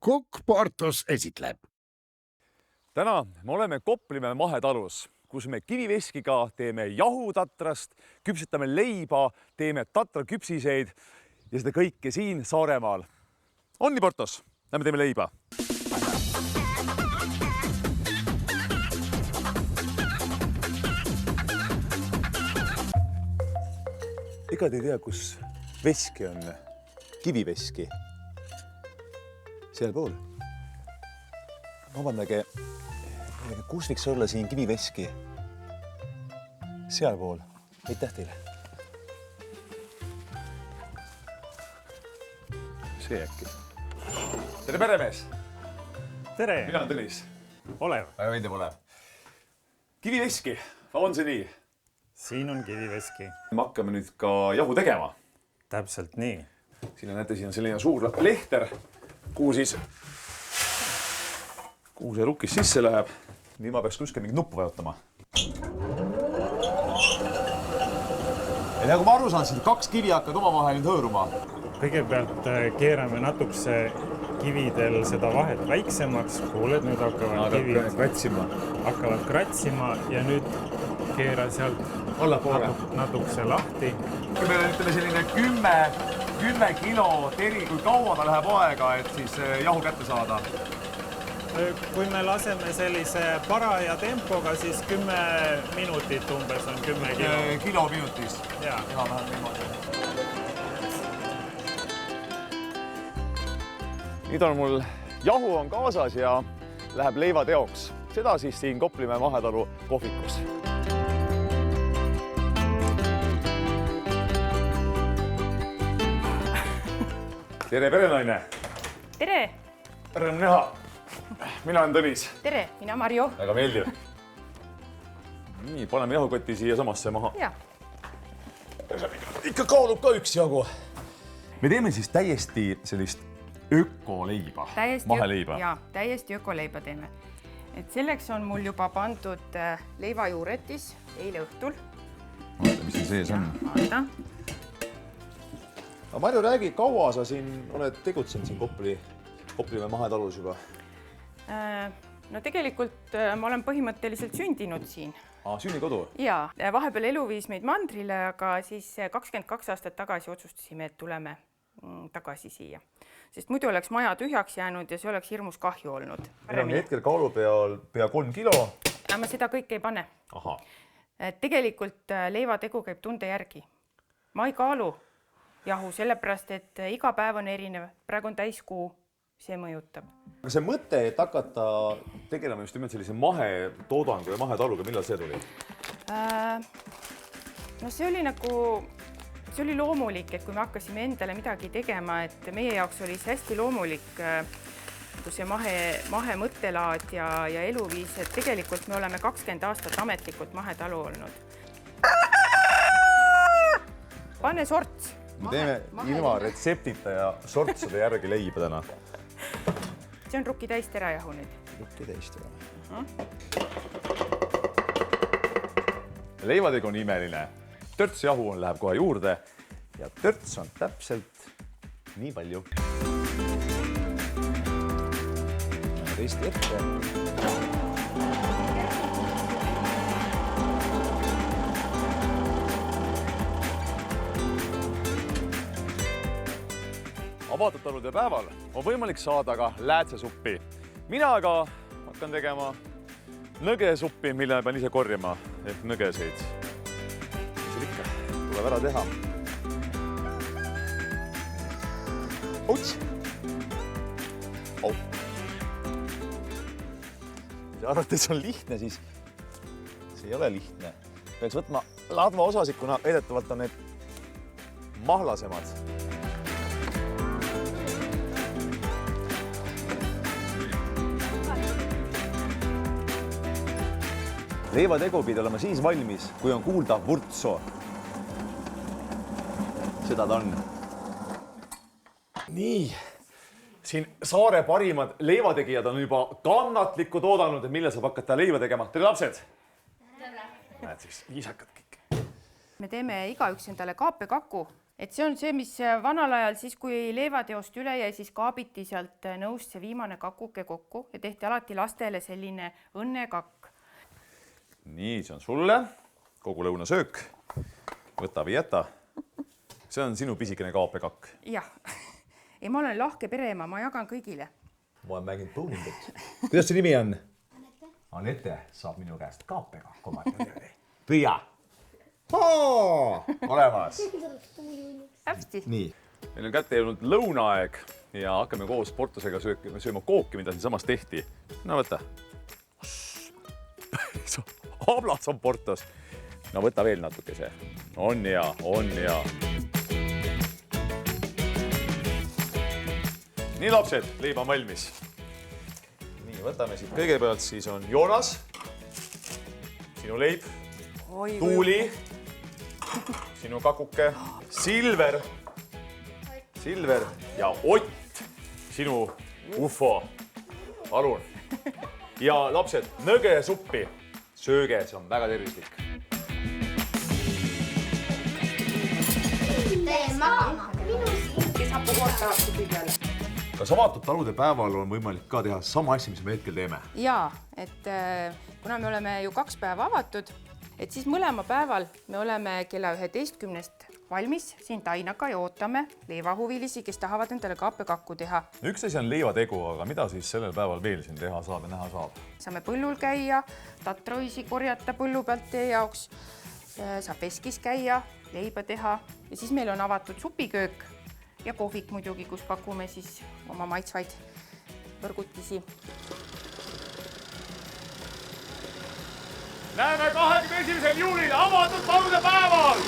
Kokk Portos esitleb. Täna me oleme Koplimäe mahetalus, kus me kiviveskiga teeme jahutatrast, küpsetame leiba, teeme tatraküpsiseid ja seda kõike siin Saaremaal. Onni Portos, lähme teeme leiba. Ega te ei tea, kus veski on? Kiviveski. Sealpool. Vabandage, kus võiks olla siin kiviveski? Sealpool. Aitäh teile. See äkki. Tere peremees! Tere! Mina olen Tõnis. Olev. Väga meeldiv olev. Kiviveski, on see nii? Siin on kiviveski. Me hakkame nüüd ka jahu tegema. Täpselt nii. Siin on näete, siin on selline suur lehter, kuhu see rukkis sisse läheb. Nii ma peaks kuskil mingi nuppu vajutama. Ja nagu ma aru saan, siin 2 kivi hakkad omavahel nüüd hõõruma. Kõigepealt keerame natukese kividel seda vahet väiksemaks. Kuuled, nüüd hakkavad kratsima ja nüüd keera sealt natukese lahti. Kui meil on ütleme selline 10 kilo teri, kui kaua ta läheb aega, et siis jahu kätte saada? Kui me laseme sellise paraja tempoga, siis 10 minutit umbes on 10 kilo. Kilo minutis? Jaa. Nüüd on mul jahu on kaasas ja läheb leivateoks. Seda siis siin Koplimäe mahetalu kohvikus. Tere, perenaine! Tere! Rõõm näha! Mina olen Tõnis. Tere, mina Marju. Väga meeldiv. Nii, paneme jahukoti siia samasse maha. Ja. Ikka kaalub ka üks jagu. Me teeme siis täiesti sellist ökoleiba, maheleiba. Jaa, täiesti ökoleiba teeme. Et selleks on mul juba pandud leivajuuretis eile õhtul. Vaata, mis siin sees on. Vaata. Marju, räägi, kaua sa siin oled tegutsenud siin Koplimäe mahetalus juba? No tegelikult ma olen põhimõtteliselt sündinud siin. Sünnikodu? Jaa, vahepeal elu viis meid mandrile, aga siis 22 aastat tagasi otsustasime, et tuleme tagasi siia. Sest muidu oleks maja tühjaks jäänud ja see oleks hirmus kahju olnud. Meil on hetkel kaalu peal pea 3 kilo. Ma seda kõike ei pane. Aha. Tegelikult leivategu käib tunde järgi. Ma ei kaalu jahu, sellepärast, et iga päev on erinev. Praegu on täiskuu, see mõjutab. See mõte, et hakata tegelema just nimelt sellise mahetoodangu ja mahetaluga, millal see tuli? No see oli loomulik, et kui me hakkasime endale midagi tegema, et meie jaoks oli see hästi loomulik see mahe mõttelaad ja eluviis, et tegelikult me oleme 20 aastat ametlikult mahetalu olnud. Pane sorts! Me teeme ilma retseptita ja sortsade järgi leiba täna. See on rukki täis terajahu nüüd. Rukki täis terajahu. Leivadega on imeline. Törts jahu läheb kohe juurde ja törts on täpselt nii palju. Risti ette. Avatatalude päeval on võimalik saada ka läätsesuppi. Mina aga hakkan tegema nõgesuppi, mille pean ise korjama ehk nõgeseid. Mis ikka tuleb ära teha. Uts! Kui te arvate, see on lihtne, siis see ei ole lihtne. Peaks võtma ladva osasid, kuna eedetavalt on need mahlasemad. Leivategu pidi olema siis valmis, kui on kuulda vurtso. Seda ta on. Nii, siin saare parimad leivategijad on juba kannatlikku toodanud, et millal saab hakata leiva tegema. Tere lapsed! Näed siis, viisakad kõik. Me teeme igaüks endale kaapekaku et see on see, mis vanal ajal siis, kui leivateost üle jäi, siis kaabiti sealt nõust see viimane kakuke kokku ja tehti alati lastele selline õnnekakk. Nii, see on sulle. Kogu lõunasöök. Võta või jäta. See on sinu pisikene kaapekakk. Jah, ei, ma olen lahke pereema, ma jagan kõigile. Ma olen mänginud bowlingut. Kuidas see nimi on? Anette saab minu käest kaapekakk oma. Püüa. Olemas. Hästi. Nii. Meil on kätte jõudnud lõunaaeg ja hakkame koos Portosega sööma kooki, mida siin samas tehti. No võta. Ablas on Portos. No võta veel natuke see. On hea, on hea. Nii lapsed, leib on valmis. Nii, võtame siit kõigepealt, siis on Joonas. Sinu leib. Tuuli. Sinu kakuke. Silver. Silver ja Ott. Sinu ufo. Palun. Ja lapsed, nõge suppi. Sööge, see on väga tervislik. Kas avatud talude päeval on võimalik ka teha sama asja, mis me hetkel teeme? Jaa, et kuna me oleme ju 2 päeva avatud, et siis mõlema päeval me oleme kella 11 valmis siin Tainaga ja ootame leivahuvilisi, kes tahavad endale kaapekakku teha. Üks asi on leivategu, aga mida siis sellel päeval veel siin teha saab ja näha saab? Saame põllul käia, tatroisi korjata põllu pealt teie jaoks, saab veskis käia, leiba teha ja siis meil on avatud supiköök ja kohvik muidugi, kus pakume siis oma maitsvaid võrgutisi. Näeme 21. juulil avatud talude päeval!